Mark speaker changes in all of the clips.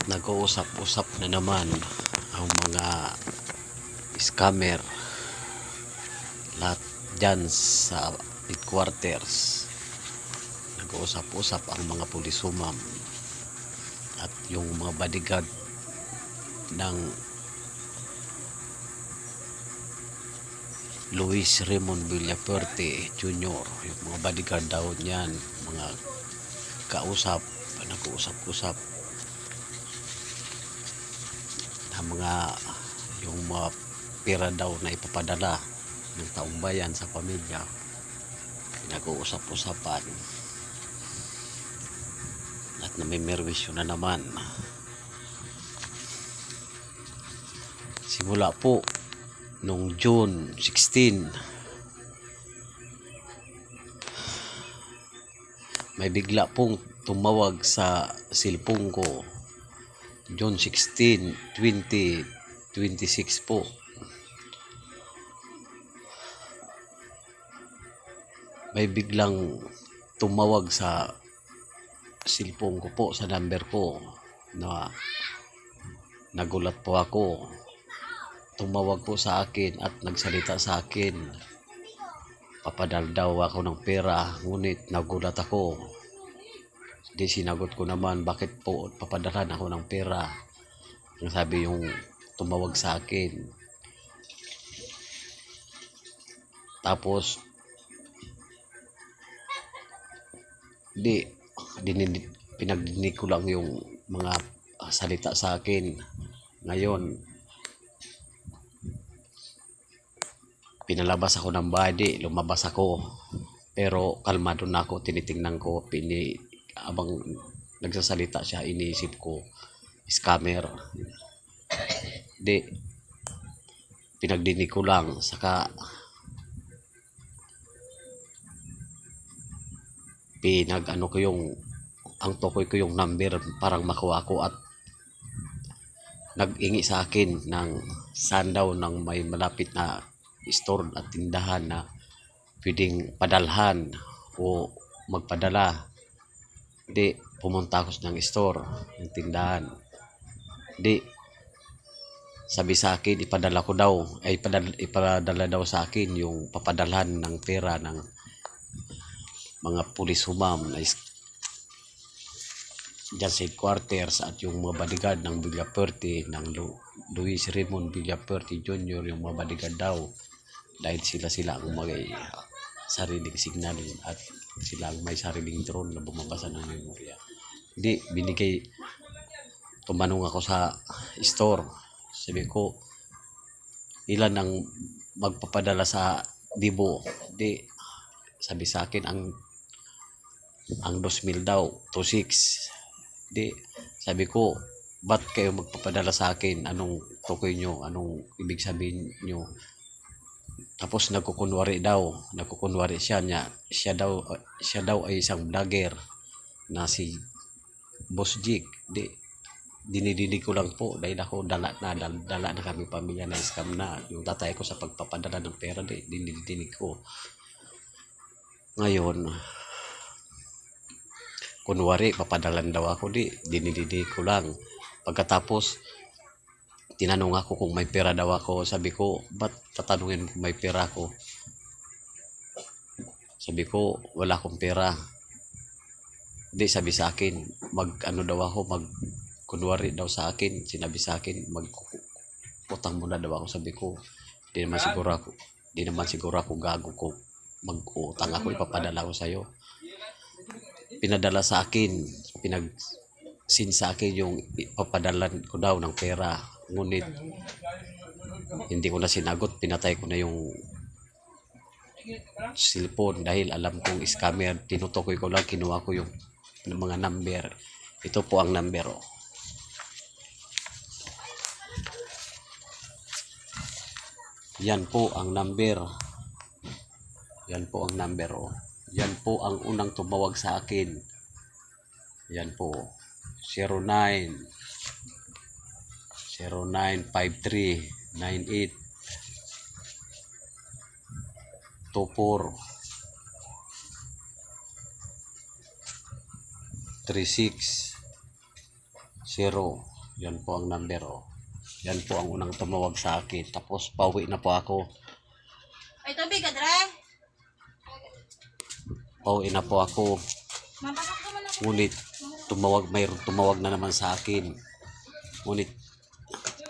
Speaker 1: Nag-uusap-usap na naman ang mga scammer lahat dyan sa headquarters. Nag-uusap-usap ang mga pulisumam at yung mga bodyguard ng Luis Raymond Villafuerte Jr. Yung mga bodyguard daw niyan, mga kausap, nag-uusap-usap na yung mga pera daw na ipapadala ng taong bayan sa pamilya. Nag-uusap-usapan at namimerwisyo na naman. Simula po nung June 16, may bigla pong tumawag sa cellphone ko. June 16, 2026 po. May biglang tumawag sa cellphone ko po, sa number ko, na nagulat po ako. Tumawag po sa akin at nagsalita sa akin. Papadal daw ako ng pera, ngunit nagulat ako. Di sinagot ko naman, bakit po papadalan ako ng pera? Ang sabi yung tumawag sa akin. Tapos pinagdinig ko lang yung mga salita sa akin. Ngayon, pinalabas ako ng bahay, lumabas ako. Pero kalmado na ako, tinitingnan ko, abang nagsasalita siya, iniisip ko, scammer. Pinagdinig ko lang, saka pinag-ano ko ang tukoy ko yung number, parang makuha ko, at nag-ingi sa akin ng sandaw ng may malapit na store at tindahan na pwedeng padalhan o magpadala. Pumunta ako ng store, ng tindahan. Sabi sa akin, ipadala daw sa akin yung papadalhan ng pera ng mga pulis humam na dyan sa headquarters, at yung mga bodyguard ng Villafuerte, ng Luis Raymond Villafuerte Jr., yung mga bodyguard daw, dahil sila ang may sariling signal at sila ang may sariling drone na bumabasa ng memorya. Tumanong ako sa store. Sabi ko, ilan ang magpapadala sa Dibo? Sabi sa akin, ang 2,000 daw, 2,600. Sabi ko, ba't kayo magpapadala sa akin? Anong tukoy nyo? Anong ibig sabihin nyo? Tapos nagkukunwari siya daw ay isang vlogger na si Boss Jig. Dinidinig ko lang po dahil ako dala na kami pamilya na scam na. Yung tatay ko sa pagpapadala ng pera, dinidinig ko. Ngayon, kunwari papadalan daw ako, dinidinig ko lang. Pagkatapos tinanong ako kung may pera daw ako. Sabi ko, ba't tatanungin kung may pera ako? Sabi ko, wala akong pera. Sabi sa akin, kunwari daw sa akin, sinabi sa akin, utang muna daw ako. Sabi ko, di naman siguro ako gago ko mag-utang ako, ipapadala ko sa'yo. Pinadala sa akin, sin sa akin yung ipapadalan ko daw ng pera. Ngunit hindi ko na sinagot, pinatay ko na yung cellphone dahil alam kong scammer. Tinutukoy ko lang, kinuha ko yung mga number. Ito po ang number. Yan po ang number. Yan po ang number. Yan po ang unang tumawag sa akin. Yan po. 095398 24 36 0. Yan po ang number oh. Yan po ang unang tumawag sa akin. Tapos pauwi na po ako.
Speaker 2: Ay, tubig ka, Dre.
Speaker 1: Pauwi na po ako.
Speaker 2: Mapasok ka man ako.
Speaker 1: Ngunit mayroong tumawag na naman sa akin. Ngunit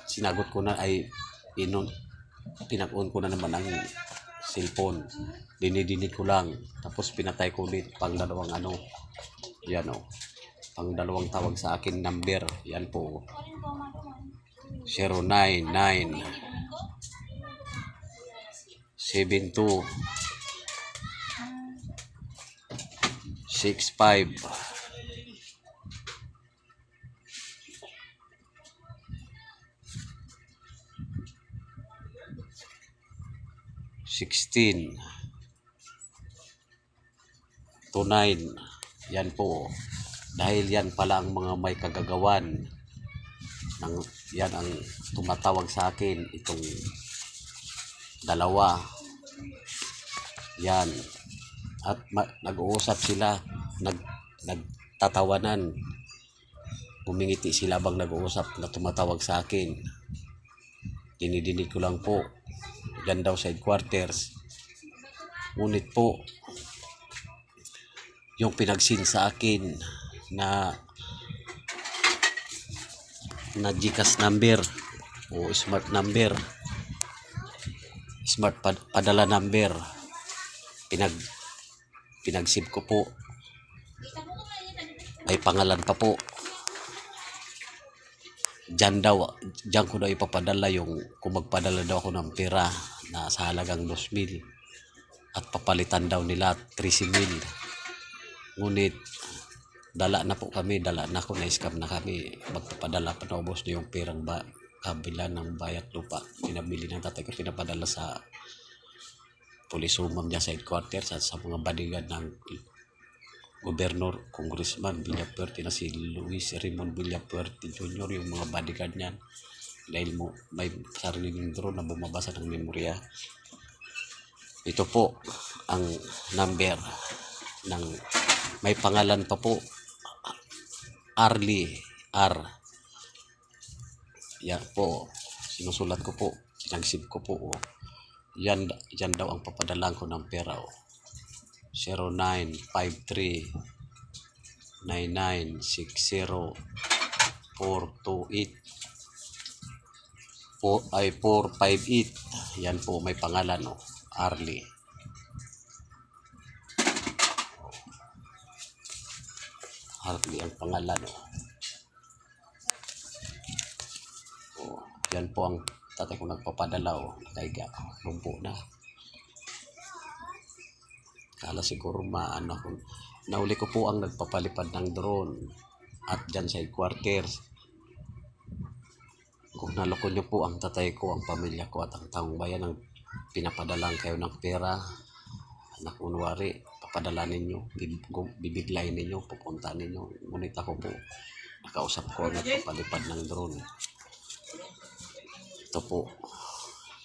Speaker 1: sinagot ko na ay pinag-on ko na naman ang cellphone. Dinidinig ko lang. Tapos pinatay ko ulit pang dalawang ano. Yan o. Pang dalawang tawag sa akin number. Yan po. 099 72 65 16 to 9. Yan po. Dahil yan pala ang mga may kagagawan ng yan ang tumatawag sa akin, itong dalawa. Yan. At nag-uusap sila, nagtatawanan. Bumingiti sila bang nag-uusap na tumatawag sa akin. Dinidinig ko lang po. Yan daw sa headquarters. Ngunit po, yung pinagsin sa akin na GCash number o smart number, padala number, pinag-save ko po. May pangalan pa po. Diyan ko daw ipapadala yung kung magpadala daw ako ng pera na sa halagang 2,000 at papalitan daw nila 13,000. Ngunit dala na ako, na-scam na kami. Magpapadala pa, naubos na yung perang kabila ng bayat lupa. Pinabili ng tatay ko, pinapadala sa pulisumam niya sa headquarters at sa mga bodyguard ng Gobernador, Congressman Villapuerte na si Luis Raymond Villapuerte Jr. Yung mga bodyguard niyan. Dahil may sariling drone na bumabasa ng memorya. Ito po ang number ng may pangalan pa po. Arlie R. Yan po. Sinusulat ko po. Sinagsip ko po. Oh. Yan daw ang papadalan ko ng pera. Oh. 0953 9960 428 458. Yan po may pangalan. Oh. Arlie. Arlie ang pangalan. Oh, yan po ang tatay ko nagpapadala. Kaya lumpo na. Kala siguro maano ko. Nauli ko po ang nagpapalipad ng drone at dyan sa headquarters. Kung naloko nyo po ang tatay ko, ang pamilya ko at ang taong bayan ang pinapadalang kayo ng pera na kunwari papadala ninyo, bibiglayin ninyo, pupunta ninyo. Ngunit ako po, nakausap ko ang nagpapalipad ng drone. Ito po,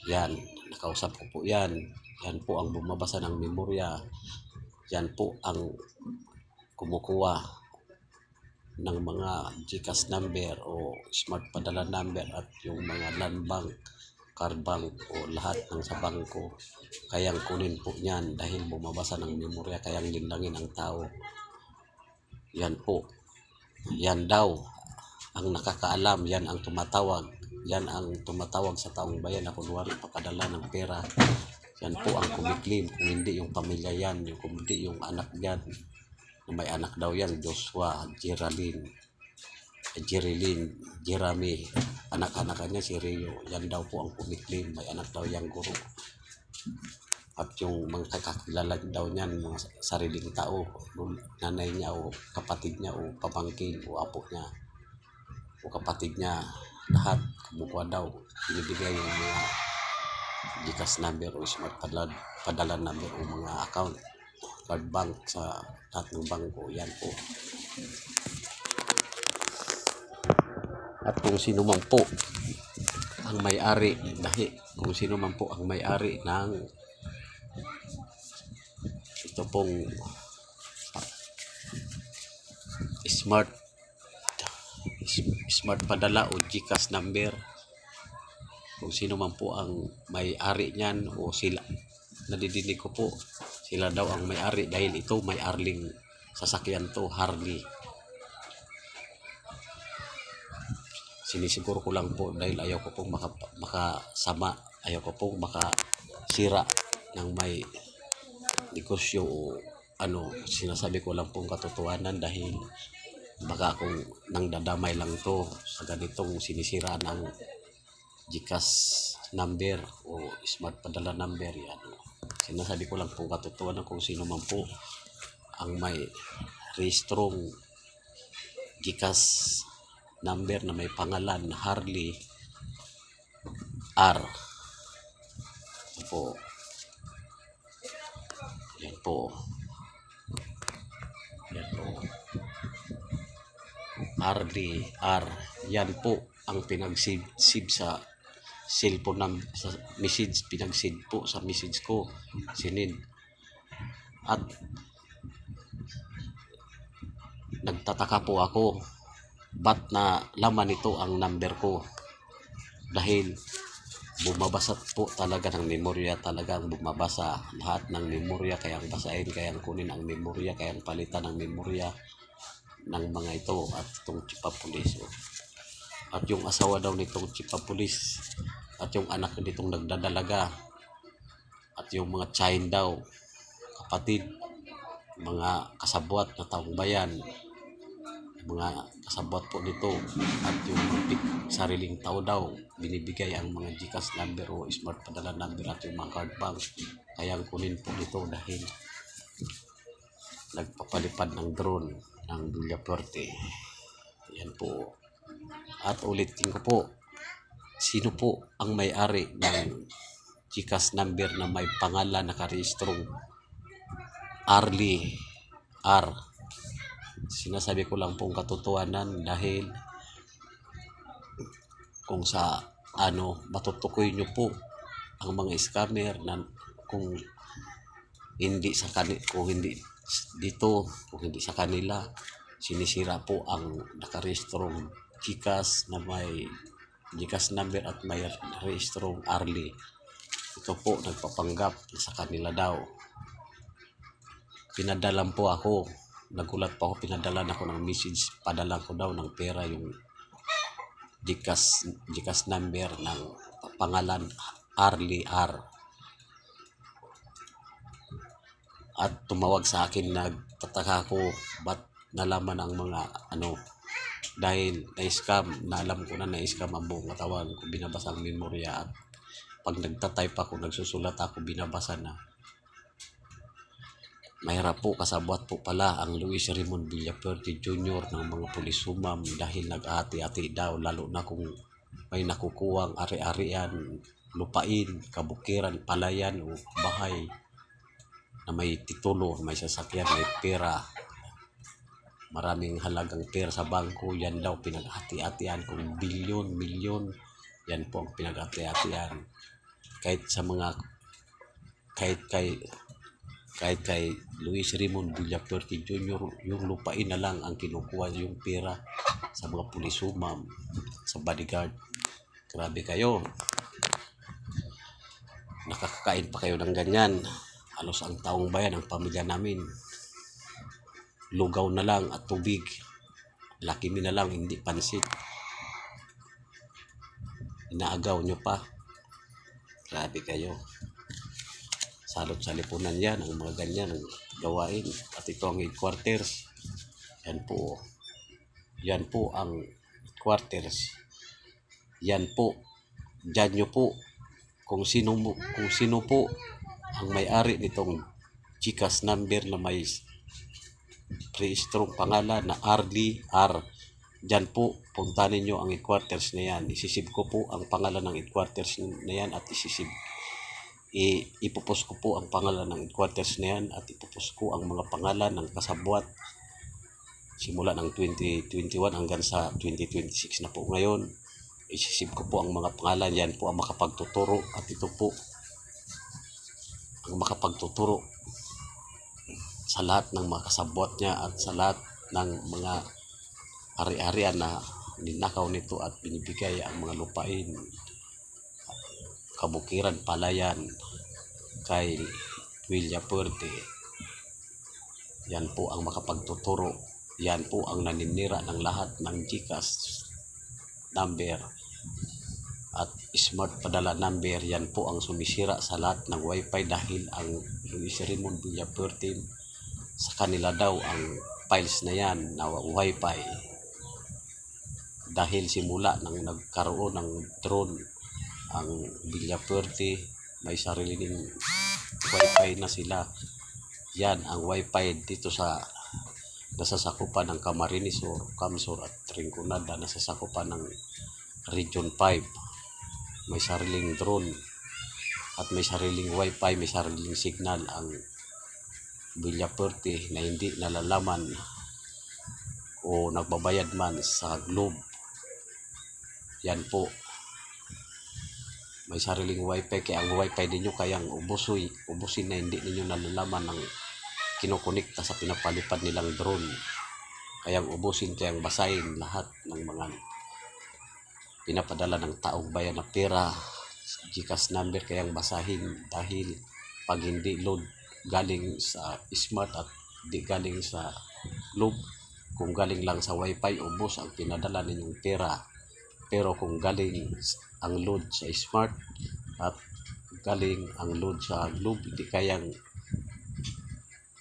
Speaker 1: yan, nakausap ko po yan. Yan po ang bumabasa ng memorya. Yan po ang kumukuha ng mga GCash number o smart padala number at yung mga land bank, car bank o lahat ng sa bangko. Kayang kunin po niyan dahil bumabasa ng memorya, kayang linlangin ang tao. Yan po. Yan daw ang nakakaalam, yan ang tumatawag. Yan ang tumatawag sa taong bayan na kunwari papadala ng pera. Yan po ang kumiklim. Kung hindi yung pamilya yan, kung hindi yung anak yan. May anak daw yan, Joshua, Jerilyn, Jeremy. Anak-anak niya si Rio. Yan daw po ang kumiklim. May anak daw yang guro. At yung mga kakilala daw niyan, mga sariling tao, nanay niya o kapatid niya o pamangkin o apo niya o kapatid niya, lahat kumukuha daw. Binibigay yung mga GCash number o smart padala number o mga account, card bank sa lahat ng bangko. Yan po. At kung sino man po ang may-ari, kung sino man po ang may-ari ng ito pong smart padala o GCash number. Kung sino man po ang may-ari niyan o sila, nadidinig ko po, sila daw ang may-ari dahil ito may-arling sasakyan to, Harley. Sinisiguro ko lang po dahil ayaw ko pong makasama, ayaw ko pong makasira ng may negosyo o ano. Sinasabi ko lang pong katotohanan dahil baka kung nang dadamay lang to sa ganitong sinisira ng GCash number o smart padala number yan. Sinasabi ko lang po katotohanan kung sino man po ang may rehistrong GCash number na may pangalan Harley R. Ito po. Yan po. Yan po. Harley R. Yan po ang pinag-save sa cellphone ng sa message, pinag-save po sa message ko, sinid. At nagtataka po ako ba't na laman ito ang number ko, dahil bumabasa po talaga ng memorya, talagang bumabasa lahat ng memorya, kayang basahin, kayang kunin ang memorya, kayang palitan ng memorya ng mga ito. At itong chief of police at yung asawa daw nitong chief of police at yung anak nitong nagdadalaga at yung mga chain daw, kapatid, mga kasabwat na taong bayan, mga kasabwat po nito, at yung sariling tao daw binibigay ang mga GCash number o smart padala number at yung mga card bank, kayang kunin po nito dahil nagpapalipad ng drone ng Villafuerte. Yan po. At ulitin ko po, sino po ang may-ari ng GCash number na may pangalan nakarehistrong Harley R. Sinasabi ko lang pong katotohanan dahil kung sa ano, matutukoy nyo po ang mga scammer na kung hindi sa kung hindi dito, kung hindi sa kanila, sinisira po ang nakarehistrong GCash na may GCash number at may rehistrong Harley. Ito po nagpapanggap sa kanila daw. Pinadalan po ako, nagulat po ako, pinadalan ako ng message, padalan ko daw ng pera yung GCash number ng pangalan Harley R. At tumawag sa akin, nagtataka ko ba't nalaman ang mga ano, dahil na-scam, na alam ko na na-scam ang buong katawan ko, binabasa ang memorya, at pag nagtatype ako, nagsusulat ako, binabasa na. Mahirap po, kasabwat po pala ang Luis Raymond Villafuerte Jr. ng mga pulis sumam dahil nag-ati-ati daw, lalo na kung may nakukuwang ari-arian, lupain, kabukiran, palayan o bahay na may titulo, may sasakyan, may pera, maraming halagang pera sa bangko. Yan daw pinag-ati-atian kung bilyon, yan po ang pinag-ati-atian. Kahit sa mga kahit kay Luis Raymond Villafuerte Jr., yung lupain na lang ang kinukuha, yung pera sa mga pulis sumam, sa bodyguard. Grabe kayo, nakakakain pa kayo ng ganyan. Halos ang taong bayan, ang pamilya namin, lugaw na lang at tubig, Lucky Me na lang, hindi pansit, inaagaw nyo pa. Grabe kayo, salot sa lipunan yan ang mga ganyan ang gawain. At ito ang headquarters, yan po ang headquarters, yan po, dyan nyo po kung sino po ang may-ari nitong GCash number na may rehistrong pangalan na Harley R. Dyan po, punta ninyo ang headquarters na yan. Isisib ko po ang pangalan ng headquarters na yan at ipupos ko po ang pangalan ng headquarters na yan at ipupos ko ang mga pangalan ng kasabwat simula ng 2021 hanggang sa 2026 na po ngayon. Isisib ko po ang mga pangalan, yan po ang makapagtuturo, at ito po ang makapagtuturo sa lahat ng mga kasabwat niya at sa lahat ng mga ari-arian na ninakaw nito at binibigay ang mga lupain, kabukiran, palayan kay Villafuerte. Yan po ang makapagtuturo. Yan po ang naninira ng lahat ng GCash number at smart padala number. Yan po ang sumisira sa lahat ng wifi dahil ang Luis Raymond Villafuerte, sa kanila daw ang files na yan na wifi. Dahil simula nang nagkaroon ng drone ang Villafuerte, may sariling wifi na sila. Yan ang wifi dito sa nasasakupan ng Camarines Sur, Camsur at Rinconada, nasasakupan ng Region 5. May sariling drone at may sariling wifi, may sariling signal ang Villafuerte na hindi nalalaman o nagbabayad man sa Globe. Yan po, may sariling wifi, kaya ang wifi ninyo kayang ubusin na hindi ninyo nalalaman ng kinukunikta sa pinapalipad nilang drone. Kayang ubusin, kayang basahin lahat ng mga pinapadala ng taong bayan na pera, GCash number, kayang basahin dahil pag hindi load galing sa smart at di galing sa Globe, kung galing lang sa wifi, ubos ang pinadala ninyong pera. Pero kung galing ang load sa smart at galing ang load sa Globe,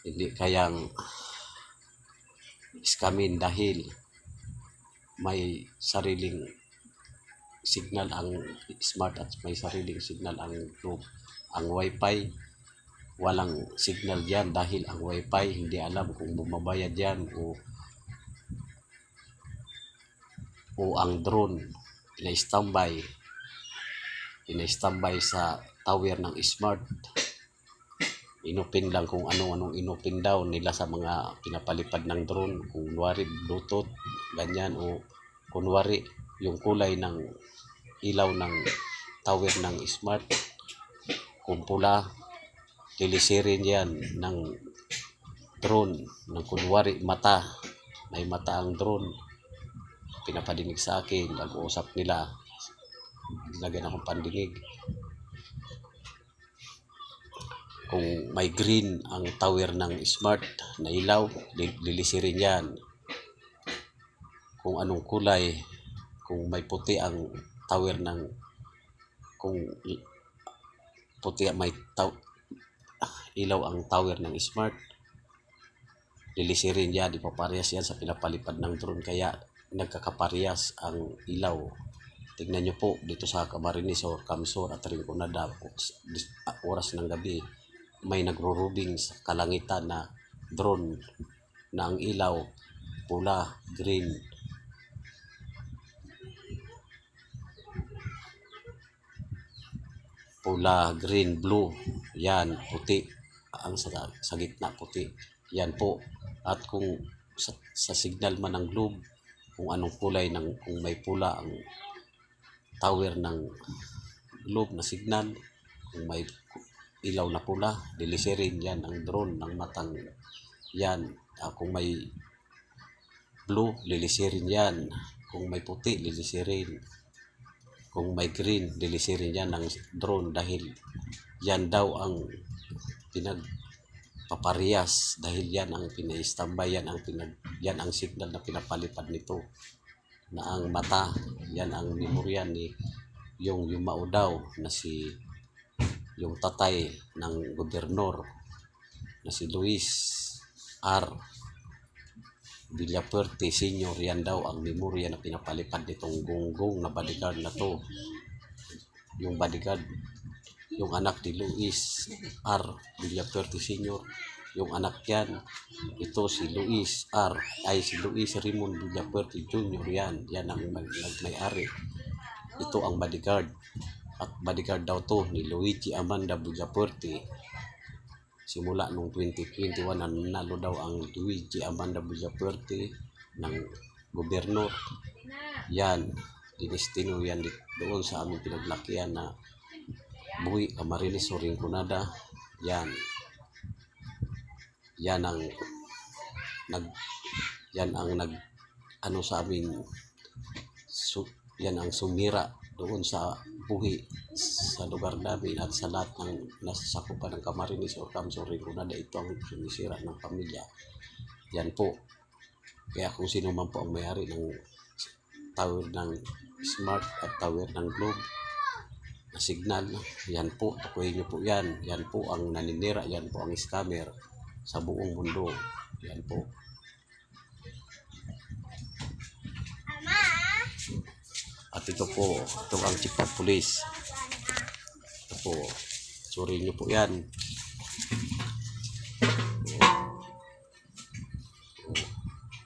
Speaker 1: hindi kayang scamin dahil may sariling signal ang smart at may sariling signal ang Globe. Ang wifi, walang signal diyan dahil ang wifi hindi alam kung bumabayad yan o ang drone ina-standby sa tower ng smart. Inupin lang kung anong inupin daw nila sa mga pinapalipad ng drone, kung kunwari Bluetooth, ganyan, o kunwari yung kulay ng ilaw ng tower ng smart, kung pula, lilisirin yan ng drone, ng kunwari mata, may mata ang drone. Pinapadinig sa akin, nag-uusap nila, nilagyan akong pandinig. Kung may green ang tower ng smart na ilaw, lilisirin yan. Kung anong kulay, kung may puti ang tower ng, kung puti may ilaw ang tower ng smart, lilisirin yan, ipaparehas yan sa pinapalipad ng drone, kaya nagkakaparehas ang ilaw. Tignan nyo po dito sa Camarines Sur, Camsur at Rinconada, oras ng gabi, may nagro-rubing sa kalangitan na drone na ang ilaw pula, green, blue, yan, puti, ang sa gitna puti, yan po. At kung sa signal man ng Globe, kung anong kulay kung may pula ang tower ng Globe na signal, kung may ilaw na pula, lilisirin yan ang drone ng matang yan. Kung may blue, lilisirin yan. Kung may puti, lilisirin. Kung may green, lilisirin yan ng drone dahil yan daw ang pinagpaparehas, dahil yan ang pina-standby, yan ang signal na pinapalipad nito, na ang mata, yan ang memorya ni yung yumao daw na yung tatay ng gobernador na si Luis R. Villafuerte Sr. Yan daw ang memorya na pinapalipad nitong gonggong na bodyguard na to. Yung bodyguard, yung anak ni Luis R. Villafuerte Sr., yung anak yan, ito si Luis Raymond Villafuerte Jr. Yan ang may-ari. Ito ang bodyguard. At bodyguard daw to ni Luigi Amanda Villafuerte. Simula nung 2021, nanalo daw ang Luigi Amanda Villafuerte ng gobernador. Yan, dinestino yan doon sa aming pinaglakihan na Buhi, Camarines Sur, Rinconada. Yan ang nag ano sa amin, yan ang sumira doon sa buhi sa lugar namin at sa lahat ng nasa sakupan ng Camarines or Camso Rinconada. Ito ang sumisira ng pamilya. Yan po. Kaya kung sino man po ang may-ari ng tower ng Smart at tower ng Globe na signal, yan po, tukuyin nyo po yan. Yan po ang naninira, yan po ang scammer sa buong mundo. Yan po. At ito po, ito ang chief of police. Ito po, suri nyo po yan.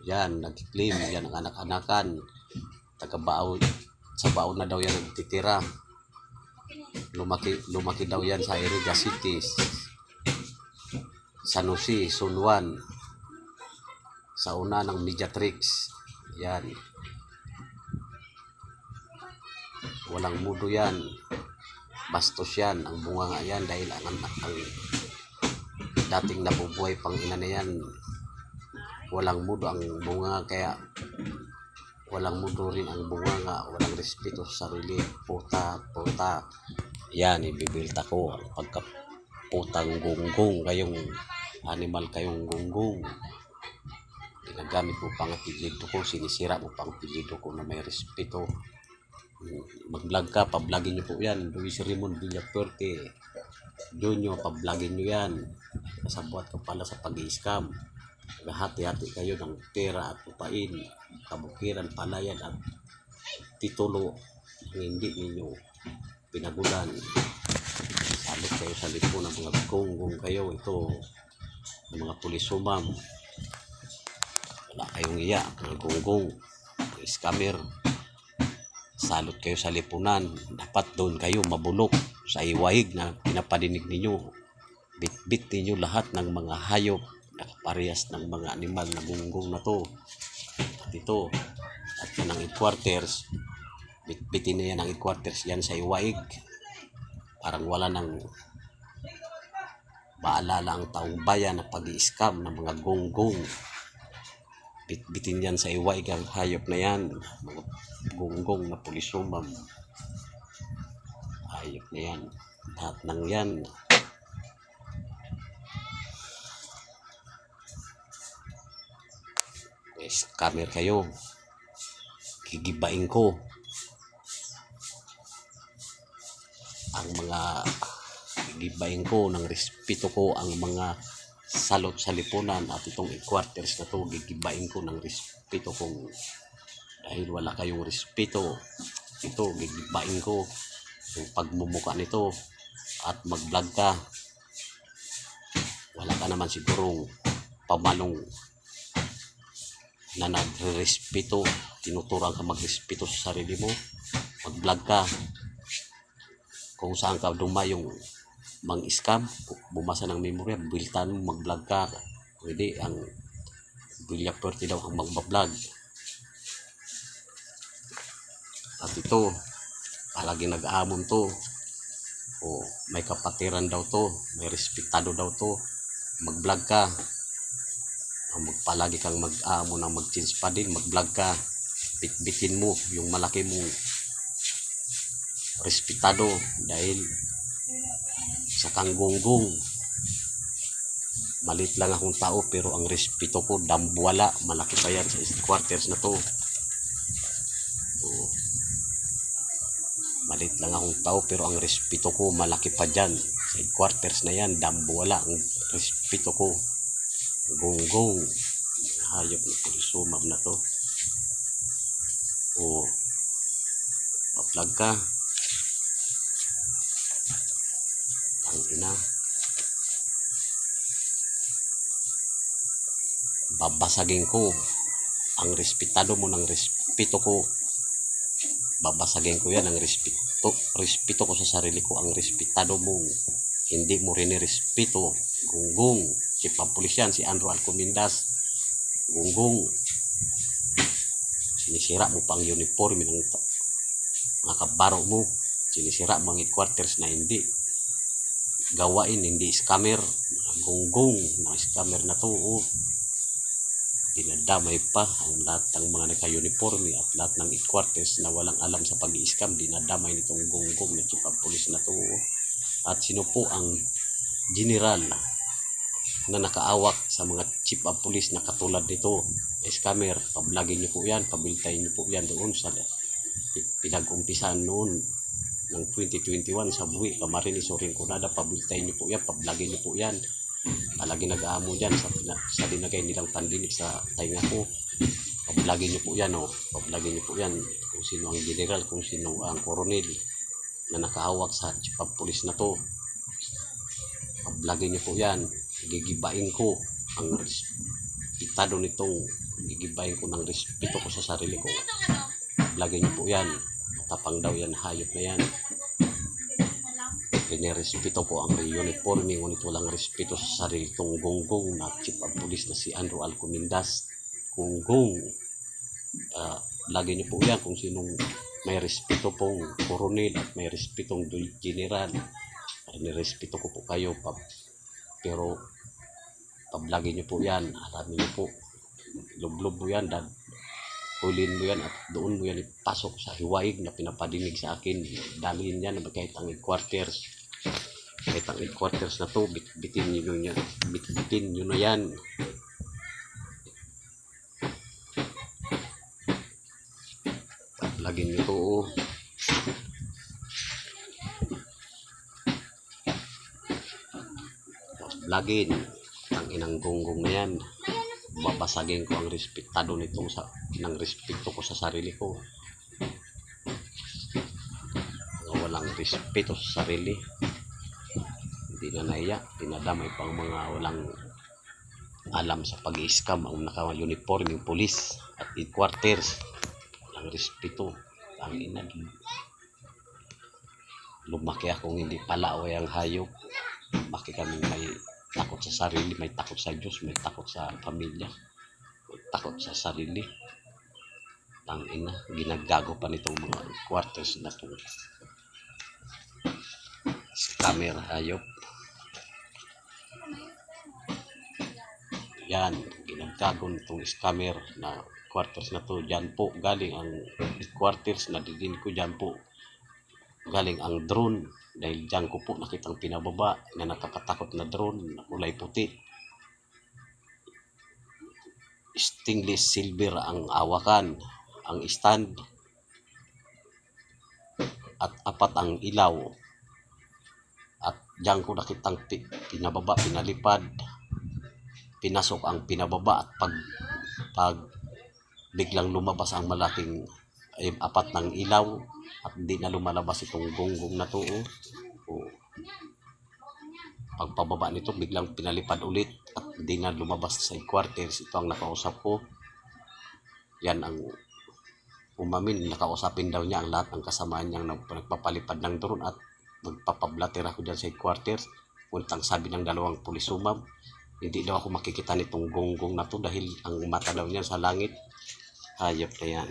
Speaker 1: Yan, nag-claim, yan ang anak-anakan. Taga-Baon, sa Baon na daw yan nagtitira. Lumaki daw yan sa Iriga City, San Jose, San Juan, sa una ng Mediatrix. Yan. Walang mudo yan. Bastos yan. Ang bunga nga yan dahil ang dating nabubuhay pang ina na yan. Walang mudo ang bunga, kaya walang mudo rin ang bunga nga. Walang respeto sa sarili. Puta. Yan, ibibilta ko. Ang pagkaputang gunggong kayong animal, kayong gunggong. Ginagamit mo pang apelyido ko. Sinisira mo pang apelyido ko na may respeto. Mag-vlog ka, pa-vlogin nyo po yan. Luis Raymond Villafuerte Junior, pa-vlogin nyo yan. Kasabuat ka pala sa pag-i-scam. Hati-hati kayo ng pera at upain, kabukiran, palayan at titulo hindi ninyo pinagulan. Salit kayo sa lipo ng mga gunggong kayo. Ito, ng mga pulisumam. Wala kayong iya, mga gunggong, scammer. Salot kayo sa lipunan. Dapat doon kayo mabulok sa iwaig na pinapadinig ninyo. Bit-bit ninyo lahat ng mga hayop na kaparehas ng mga animal na gunggong na to. At ito, at yan ang headquarters. Bit-bitin na yan ang headquarters yan sa iwaig. Parang wala nang maalala ang taong bayan na pag-i-scam ng mga gunggong. Bit-bitin yan sa iwaig ang hayop na yan. Mga gunggong na pulisumam. Hayop na yan. Lahat ng yan. Scammer kayo. Gigibain ko ang mga gigibain ko ng respeto ko ang mga salot sa lipunan at itong headquarters na to. Gigibain ko ng respeto kong dahil wala kayong respeto. Ito, gigibain ko yung pagmumuka nito at mag-vlog ka. Wala ka naman sigurong pamalong na nagre-respeto, tinuturuan ka magrespeto sa sarili mo. Mag-vlog ka. Kung saan ka dumayong mang-scam, bumasa ng memorya, biltan mo, mag-vlog ka. Pwede, ang Villafuerte daw ang mag-vlog. At ito, palagi nag-aamon to. O, may kapatiran daw to, may respektado daw to. Mag-vlog ka. Palagi kang mag-aamon ng mag-change pa din, mag-vlog ka. Bitbitin mo yung malaki mong respetado dahil sa kanggunggong. Malit lang akong tao pero ang respeto ko dambuwala. Malaki pa yan sa headquarters na to. Malit lang akong tao pero ang respeto ko malaki pa dyan. Sa headquarters na yan, dambuwala ang respeto ko. Gunggong. Hayop na pulisumam na to. O, pa-vlog ka. Tangina. Babasagin ko ang respetado mo ng respeto ko. Babasagin ko yan ang respeto ko sa sarili ko. Ang respetado mo, hindi mo rin respeto. Gunggong. Chief of Police yan, si Andrew Alcomindas. Gunggong. Sinisira mo pang uniforme ng mga kabaro mo. Sinisira mo ang headquarters na hindi gawain, hindi scammer. Mga gunggong na scammer na to. dinadamay pa ang lahat ng mga naka-uniforme at lahat ng headquarters na walang alam sa pag-i-scam. Dinadamay nitong gonggong na chief of police na to. At sino po ang general na nakaawak sa mga chief of police na katulad nito, scammer? Pablagin niyo po yan, pabiltayin niyo po yan doon sa pinag-umpisan noon ng 2021 sa buwi, Camarines Rinconada. Pabiltayin niyo po yan, pablagin niyo po yan. Palagi nag-aamo dyan sa dinagay nilang pandinig sa tainga ko. Pablagin niyo po yan, pablagin niyo po yan kung sino ang general, kung sino ang koronel na nakahawak sa chief of police na to. Pablagin niyo po yan. Gigibain ko ang respeto nitong, gigibain ko ng respeto ko sa sarili ko. Pablagin niyo po yan. Matapang daw yan, hayop na yan. Pinirespeto ko ang uniforme, ngunit walang respeto sa sarili itong gonggong na chief of police na si Andrew Alcomindas. Gonggong. Lagi niyo po yan kung sinong may respeto pong koronel at may respetong general. Nirespeto ko po kayo, pero pablagi niyo po yan. Alamin niyo po, lublob mo yan, hulin mo yan at doon mo yan ipasok sa hiwaig na pinapadinig sa akin. Dalhin yan kahit ang headquarters. Kahit ang headquarters na to, bitbitin nyo na yan. Lagin nyo to, lagin ang inang gonggong na yan. Babasagin ko ang respetado nitong ng respeto ko sa sarili ko. Walang respeto sa sarili, hindi na naiya, dinadamay pang mga walang alam sa pag-i-scam ang naka-uniform yung police at headquarters. Walang respeto. Ang ina, lumaki akong hindi palaway ang hayop. Lumaki kami may takot sa sarili, may takot sa Diyos, may takot sa pamilya, may takot sa sarili. Ang ina, ginagago pa nitong mga quarters na to. Scammer, hayop. Yan, ginagago nitong scammer na quarters na to. Diyan po galing ang quarters na didin ko, diyan po galing ang drone. Dahil dyan ko po nakitang pinababa na nakakatakot na drone na kulay puti. Stainless silver ang awakan, ang stand, at 4 ang ilaw. At dyan ko nakitang pinababa, pinalipad, pinasok ang pinababa. At pag biglang lumabas ang malaking 4 ng ilaw at hindi na lumalabas itong gonggong na to. Pagpababa nito, biglang pinalipad ulit at hindi na lumabas sa headquarters. Ito ang nakausap ko. Yan ang umamin, nakausapin daw niya ang lahat ng kasamaan niyang nagpapalipad ng drone at magpapablatter ako dyan sa headquarters. Ngunit ang sabi ng 2 pulis sumam, hindi daw ako makikita nitong gonggong na to dahil ang mata daw niya sa langit. Hayop na yan.